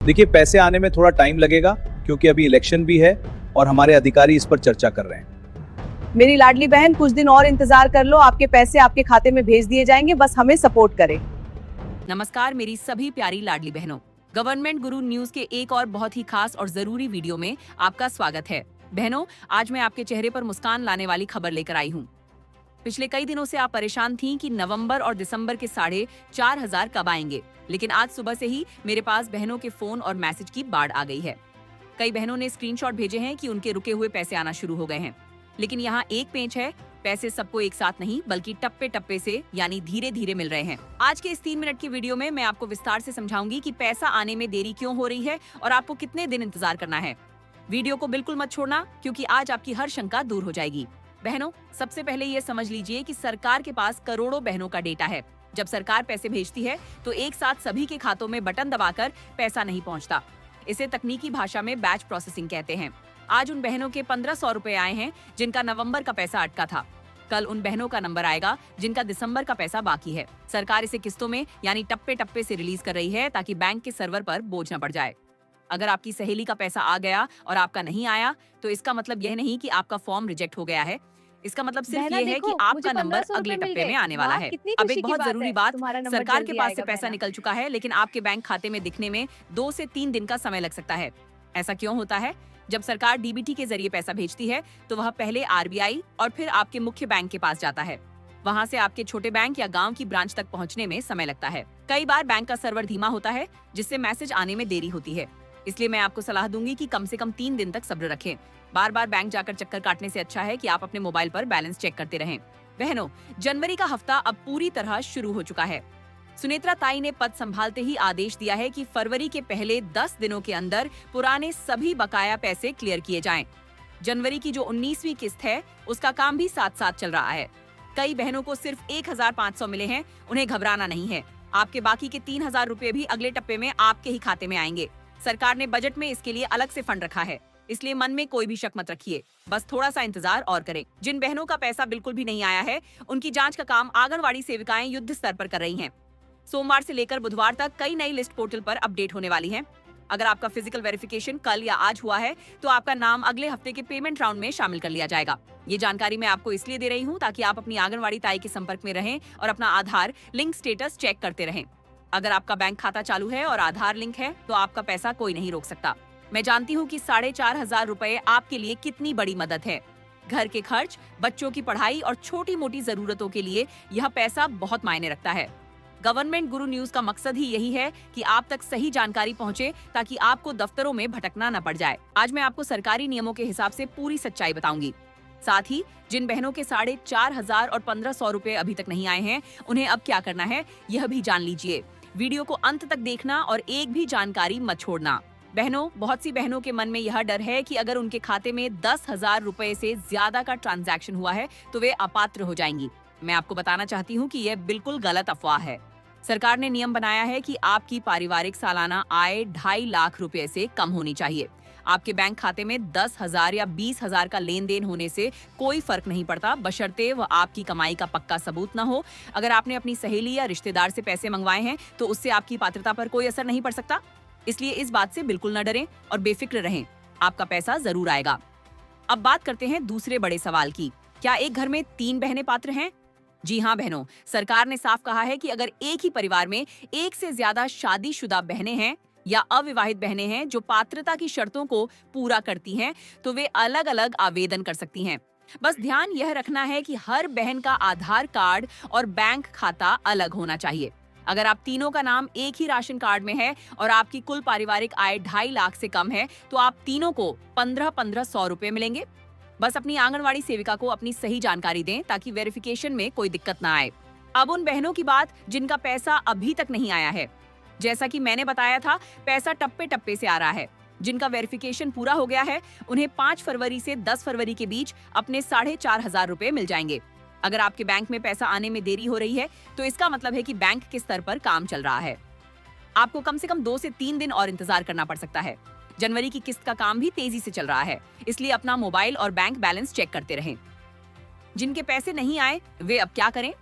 देखिए, पैसे आने में थोड़ा टाइम लगेगा क्योंकि अभी इलेक्शन भी है और हमारे अधिकारी इस पर चर्चा कर रहे हैं। मेरी लाडली बहन, कुछ दिन और इंतजार कर लो, आपके पैसे आपके खाते में भेज दिए जाएंगे, बस हमें सपोर्ट करें। नमस्कार मेरी सभी प्यारी लाडली बहनों, गवर्नमेंट गुरु न्यूज के एक और बहुत ही खास और जरूरी वीडियो में आपका स्वागत है। बहनों, आज मैं आपके चेहरे पर मुस्कान लाने वाली खबर लेकर आई हूँ। पिछले कई दिनों से आप परेशान थीं कि नवंबर और दिसंबर के 4,500 कब आएंगे, लेकिन आज सुबह से ही मेरे पास बहनों के फोन और मैसेज की बाढ़ आ गई है। कई बहनों ने स्क्रीनशॉट भेजे हैं कि उनके रुके हुए पैसे आना शुरू हो गए हैं, लेकिन यहाँ एक पेंच है, पैसे सबको एक साथ नहीं बल्कि टप्पे टप्पे से यानी धीरे धीरे मिल रहे हैं। आज के इस 3 मिनट की वीडियो में मैं आपको विस्तार से समझाऊंगी कि पैसा आने में देरी क्यों हो रही है और आपको कितने दिन इंतजार करना है। वीडियो को बिल्कुल मत छोड़ना क्योंकि आज आपकी हर शंका दूर हो जाएगी। बहनों, सबसे पहले ये समझ लीजिए कि सरकार के पास करोड़ों बहनों का डेटा है। जब सरकार पैसे भेजती है तो एक साथ सभी के खातों में बटन दबाकर पैसा नहीं पहुंचता। इसे तकनीकी भाषा में बैच प्रोसेसिंग कहते हैं। आज उन बहनों के 1500 रुपए आए हैं जिनका नवंबर का पैसा अटका था। कल उन बहनों का नंबर आएगा जिनका दिसंबर का पैसा बाकी है। सरकार इसे किस्तों में यानी टप्पे टप्पे से रिलीज कर रही है ताकि बैंक के सर्वर पर बोझ न पड़ जाए। अगर आपकी सहेली का पैसा आ गया और आपका नहीं आया तो इसका मतलब यह नहीं कि आपका फॉर्म रिजेक्ट हो गया है। इसका मतलब सिर्फ ये है कि आपका नंबर अगले टप्पे में आने वाला है। अब एक बहुत जरूरी बात, सरकार के पास से पैसा निकल चुका है लेकिन आपके बैंक खाते में दिखने में 2 से 3 दिन का समय लग सकता है। ऐसा क्यों होता है? जब सरकार डीबीटी के जरिए पैसा भेजती है तो वह पहले आरबीआई और फिर आपके मुख्य बैंक के पास जाता है। वहां से आपके छोटे बैंक या गांव की ब्रांच तक पहुंचने में समय लगता है। कई बार बैंक का सर्वर धीमा होता है जिससे मैसेज आने में देरी होती है। इसलिए मैं आपको सलाह दूंगी कि कम से कम 3 दिन तक सब्र रखें। बार बार बैंक जाकर चक्कर काटने से अच्छा है कि आप अपने मोबाइल पर बैलेंस चेक करते रहें। बहनों, जनवरी का हफ्ता अब पूरी तरह शुरू हो चुका है। सुनेत्रा ताई ने पद संभालते ही आदेश दिया है कि फरवरी के पहले 10 दिनों के अंदर पुराने सभी बकाया पैसे क्लियर किए जाएं। जनवरी की जो 19वीं किस्त है उसका काम भी साथ साथ चल रहा है। कई बहनों को सिर्फ 1,500 मिले हैं, उन्हें घबराना नहीं है। आपके बाकी के 3,000 रुपए भी अगले टप्पे में आपके ही खाते में आएंगे। सरकार ने बजट में इसके लिए अलग से फंड रखा है, इसलिए मन में कोई भी शक मत रखिए, बस थोड़ा सा इंतजार और करें। जिन बहनों का पैसा बिल्कुल भी नहीं आया है उनकी जांच का काम आंगनवाड़ी सेविकाएं युद्ध स्तर पर कर रही हैं। सोमवार से लेकर बुधवार तक कई नई लिस्ट पोर्टल पर अपडेट होने वाली है। अगर आपका फिजिकल वेरिफिकेशन कल या आज हुआ है तो आपका नाम अगले हफ्ते के पेमेंट राउंड में शामिल कर लिया जाएगा। ये जानकारी मैं आपको इसलिए दे रही हूँ ताकि आप अपनी आंगनवाड़ी ताई के संपर्क में रहें और अपना आधार लिंक स्टेटस चेक करते रहें। अगर आपका बैंक खाता चालू है और आधार लिंक है तो आपका पैसा कोई नहीं रोक सकता। मैं जानती हूँ कि 4,500 रुपए आपके लिए कितनी बड़ी मदद है। घर के खर्च, बच्चों की पढ़ाई और छोटी मोटी जरूरतों के लिए यह पैसा बहुत मायने रखता है। गवर्नमेंट गुरु न्यूज का मकसद ही यही है कि आप तक सही जानकारी पहुंचे ताकि आपको दफ्तरों में भटकना न पड़ जाए। आज मैं आपको सरकारी नियमों के हिसाब से पूरी सच्चाई बताऊंगी। साथ ही जिन बहनों के 4,500 और 1,500 रुपए अभी तक नहीं आए हैं उन्हें अब क्या करना है यह भी जान लीजिए। वीडियो को अंत तक देखना और एक भी जानकारी मत छोड़ना। बहनों, बहुत सी बहनों के मन में यह डर है कि अगर उनके खाते में 10,000 रुपए से ज्यादा का ट्रांजैक्शन हुआ है तो वे अपात्र हो जाएंगी। मैं आपको बताना चाहती हूँ कि यह बिल्कुल गलत अफवाह है। सरकार ने नियम बनाया है कि आपकी पारिवारिक सालाना आय 2.5 लाख रुपए से कम होनी चाहिए। आपके बैंक खाते में 10,000 या 20,000 का लेन देन होने से कोई फर्क नहीं पड़ता, बशर्ते वह आपकी कमाई का पक्का सबूत न हो। अगर आपने अपनी सहेली या रिश्तेदार से पैसे मंगवाए हैं तो उससे आपकी पात्रता पर कोई असर नहीं पड़ सकता। इसलिए इस बात से बिल्कुल न डरें और बेफिक्र रहें, आपका पैसा जरूर आएगा। अब बात करते हैं दूसरे बड़े सवाल की, क्या एक घर में 3 बहनें पात्र हैं? जी हाँ बहनों, सरकार ने साफ कहा है कि अगर एक ही परिवार में एक से ज्यादा शादीशुदा बहनें हैं या अविवाहित बहनें हैं जो पात्रता की शर्तों को पूरा करती हैं तो वे अलग अलग आवेदन कर सकती हैं। बस ध्यान यह रखना है कि हर बहन का आधार कार्ड और बैंक खाता अलग होना चाहिए। अगर आप तीनों का नाम एक ही राशन कार्ड में है और आपकी कुल पारिवारिक आय 2.5 लाख से कम है तो आप तीनों को 1500 रुपए मिलेंगे। बस अपनी आंगनवाड़ी सेविका को अपनी सही जानकारी दें ताकि वेरिफिकेशन में कोई दिक्कत ना आए। अब उन बहनों की बात जिनका पैसा अभी तक नहीं आया है। जैसा कि मैंने बताया था, पैसा टप्पे टप्पे से आ रहा है। जिनका वेरिफिकेशन पूरा हो गया है उन्हें 5 फरवरी से 10 फरवरी के बीच अपने 4,500 रुपए मिल जाएंगे। अगर आपके बैंक में पैसा आने में देरी हो रही है तो इसका मतलब है कि बैंक के स्तर पर काम चल रहा है। आपको कम से कम 2 से 3 दिन और इंतजार करना पड़ सकता है। जनवरी की किस्त का काम भी तेजी से चल रहा है, इसलिए अपना मोबाइल और बैंक बैलेंस चेक करते रहें। जिनके पैसे नहीं आए वे अब क्या करें?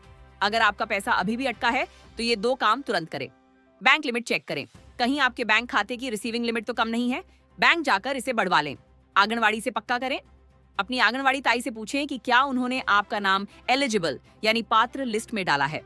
अगर आपका पैसा अभी भी अटका है तो ये 2 काम तुरंत करें। बैंक लिमिट चेक करें। कहीं आपके बैंक खाते की रिसीविंग लिमिट तो कम नहीं है? बैंक जाकर इसे बढ़वा लें। आंगनवाड़ी से पक्का करें। अपनी आंगनवाड़ी ताई से पूछें कि क्या उन्होंने आपका नाम एलिजिबल यानी पात्र लिस्ट में डाला है।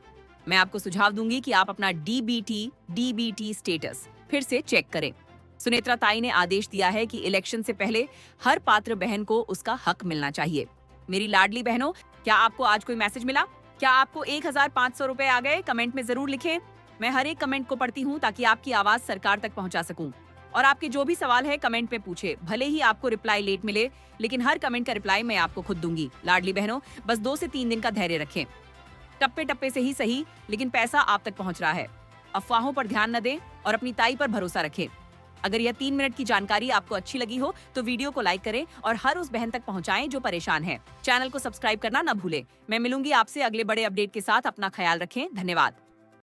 मैं आपको सुझाव दूंगी कि आप अपना डीबीटी स्टेटस फिर से चेक करें। सुनेत्रा ताई ने आदेश दिया है कि इलेक्शन से पहले हर पात्र बहन को उसका हक मिलना चाहिए। मेरी लाडली बहनों, क्या आपको आज कोई मैसेज मिला? क्या आपको 1500 रुपए आ गए? कमेंट में जरूर लिखें। मैं हर एक कमेंट को पढ़ती हूँ ताकि आपकी आवाज सरकार तक पहुंचा सकूं। और आपके जो भी सवाल है कमेंट में पूछे। भले ही आपको रिप्लाई लेट मिले, लेकिन हर कमेंट का रिप्लाई मैं आपको खुद दूंगी। लाडली बहनों, बस 2 से 3 दिन का धैर्य रखें। टप्पे टप्पे से ही सही, लेकिन पैसा आप तक पहुंच रहा है। अफवाहों पर ध्यान न दें और अपनी ताई पर भरोसा रखें। अगर यह 3 मिनट की जानकारी आपको अच्छी लगी हो तो वीडियो को लाइक करें और हर उस बहन तक पहुंचाएं जो परेशान है। चैनल को सब्सक्राइब करना न भूलें। मैं मिलूंगी आपसे अगले बड़े अपडेट के साथ। अपना ख्याल रखें। धन्यवाद।